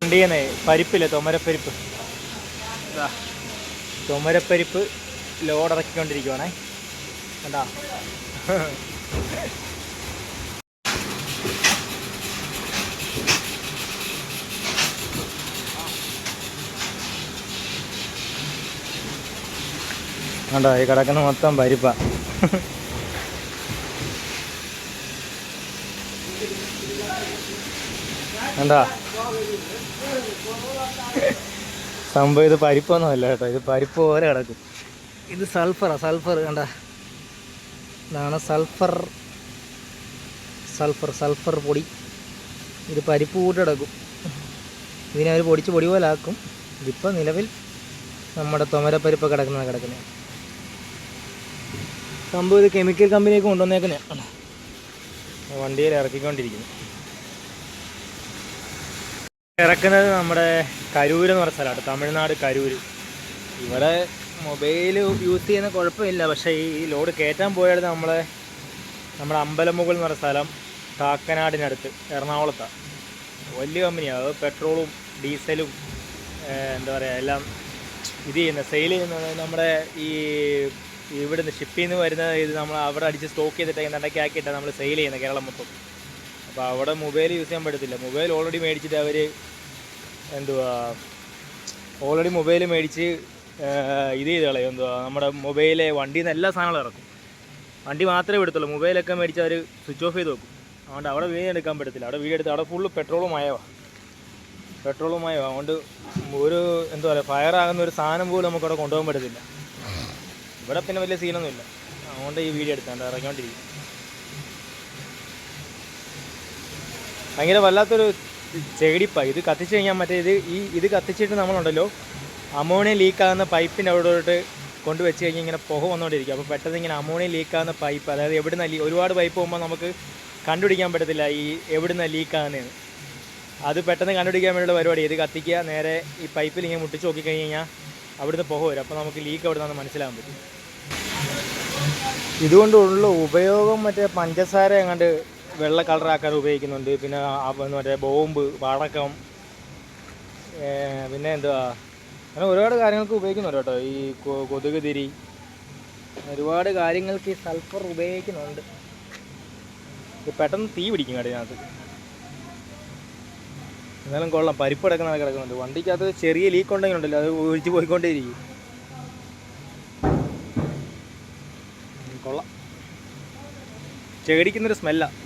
വണ്ടിയെന്നേ പരിപ്പില്ലേ, തുമരപ്പരിപ്പ്. തുമരപ്പരിപ്പ് load ഇറക്കിക്കൊണ്ടിരിക്കുവാണേ. കണ്ടാ കണ്ടോ, ഈ കിടക്കുന്ന മൊത്തം പരിപ്പാ. കണ്ടാ സംഭവം ഇത് പരിപ്പൊന്നും അല്ല കേട്ടോ, ഇത് പരിപ്പ് പോലെ കിടക്കും. ഇത് സൾഫർ കണ്ട, ഇതാണ് സൾഫർ പൊടി. ഇത് പരിപ്പ് കൂട്ട് കിടക്കും. ഇതിനെ അവർ പൊടിച്ച് പൊടി പോലെ ആക്കും. ഇതിപ്പോൾ നിലവിൽ നമ്മുടെ തുമരപ്പരിപ്പ് കിടക്കുന്നത് സംഭവം. ഇത് കെമിക്കൽ കമ്പനിയൊക്കെ കൊണ്ടുവന്നേക്കുന്നേ. വണ്ടിയിൽ ഇറക്കിക്കൊണ്ടിരിക്കുന്നു. ഇറക്കുന്നത് നമ്മുടെ കരൂർ എന്ന് പറഞ്ഞ സ്ഥലമാണ്, തമിഴ്നാട് കരൂർ. ഇവിടെ മൊബൈൽ യൂസ് ചെയ്യുന്ന കുഴപ്പമില്ല, പക്ഷേ ഈ ലോഡ് കയറ്റാൻ പോയത് നമ്മുടെ അമ്പലമുകൾ എന്ന് പറഞ്ഞ സ്ഥലം കാക്കനാടിനടുത്ത് എറണാകുളത്താണ്. വലിയ കമ്പനിയാണ്. അത് പെട്രോളും ഡീസലും എന്താ പറയുക എല്ലാം ഇത് സെയിൽ ചെയ്യുന്നത്. നമ്മുടെ ഇവിടുന്ന് ഷിപ്പിൽ നിന്ന് വരുന്ന ഇത് നമ്മൾ അവിടെ അടിച്ച് സ്റ്റോക്ക് ചെയ്തിട്ട് എന്തൊക്കെ ആക്കിയിട്ടാണ് നമ്മൾ സെയിൽ ചെയ്യുന്നത് കേരളം മൊത്തം. അപ്പോൾ അവിടെ മൊബൈൽ യൂസ് ചെയ്യാൻ പറ്റത്തില്ല. മൊബൈൽ ഓൾറെഡി മേടിച്ചിട്ട് അവർ ഓൾറെഡി മൊബൈൽ മേടിച്ച് ഇത് ചെയ്ത് കളയും. നമ്മുടെ മൊബൈല് വണ്ടിയിൽ നിന്ന് എല്ലാ സാധനങ്ങളും ഇറക്കും. വണ്ടി മാത്രമേ എടുത്തുള്ളൂ. മൊബൈലൊക്കെ മേടിച്ച് അവർ സ്വിച്ച് ഓഫ് ചെയ്ത് വെക്കും. അതുകൊണ്ട് അവിടെ വീഡിയോ എടുക്കാൻ പറ്റത്തില്ല. അവിടെ വീഡിയോ എടുത്ത് അവിടെ ഫുള്ള് പെട്രോളുമായോ. അതുകൊണ്ട് ഒരു എന്താ പറയുക ഫയർ ആകുന്ന ഒരു സാധനം പോലും നമുക്കവിടെ കൊണ്ടുപോകാൻ പറ്റത്തില്ല. ഇവിടെ പിന്നെ വലിയ സീനൊന്നുമില്ല. അതുകൊണ്ട് ഈ വീഡിയോ എടുത്താണ്ട് ഇറങ്ങിക്കൊണ്ടിരിക്കും. ഭയങ്കര വല്ലാത്തൊരു ചെകിടിപ്പായി. ഇത് കത്തിച്ച് കഴിഞ്ഞാൽ ഇത് കത്തിച്ചിട്ട് നമ്മളുണ്ടല്ലോ അമോണിയ ലീക്കാകുന്ന പൈപ്പിൻ്റെ അവിടോട്ട് കൊണ്ടുവച്ച് കഴിഞ്ഞാൽ ഇങ്ങനെ പുക വന്നുകൊണ്ടിരിക്കും. അപ്പോൾ പെട്ടെന്ന് ഇങ്ങനെ അമോണിയ ലീക്കാകുന്ന പൈപ്പ്, അതായത് എവിടുന്ന ഒരുപാട് പൈപ്പ് പോകുമ്പോൾ നമുക്ക് കണ്ടുപിടിക്കാൻ പറ്റത്തില്ല ഈ എവിടുന്ന ലീക്കാകുന്നതെന്ന്. അത് പെട്ടെന്ന് കണ്ടുപിടിക്കാൻ വേണ്ടിയുള്ള പരിപാടി. ഇത് കത്തിക്കുക, നേരെ ഈ പൈപ്പിൽ ഇങ്ങനെ മുട്ടിച്ച് നോക്കിക്കഴിഞ്ഞ് കഴിഞ്ഞാൽ അവിടുന്ന് പുക വരും. അപ്പോൾ നമുക്ക് ലീക്ക് എവിടെ നിന്നാണെന്ന് മനസ്സിലാകാൻ പറ്റും. ഇതുകൊണ്ടുള്ള ഉപയോഗം മറ്റേ പഞ്ചസാര എങ്ങാണ്ട് വെള്ള കളറാക്കാൻ ഉപയോഗിക്കുന്നുണ്ട്. പിന്നെ മറ്റേ ബോംബ്, പടക്കം, പിന്നെ എന്തുവാ അങ്ങനെ ഒരുപാട് കാര്യങ്ങൾക്ക് ഉപയോഗിക്കുന്നുണ്ട് കേട്ടോ. ഈ കൊതുക് തിരി, ഒരുപാട് കാര്യങ്ങൾക്ക് ഈ സൾഫർ ഉപയോഗിക്കുന്നുണ്ട്. പെട്ടെന്ന് തീ പിടിക്കും കടയിനകത്ത്. എന്നാലും കൊള്ളാം, പരിപ്പ് കിടക്കുന്നുണ്ട്. വണ്ടിക്കകത്ത് ചെറിയ ലീക്ക് ഉണ്ടെങ്കിലുണ്ടല്ലോ അത് ഒഴിച്ച് പോയിക്കൊണ്ടേയിരിക്കും. കൊള്ളാം, ചെടിക്കുന്നൊരു സ്മെല്ലാണ്.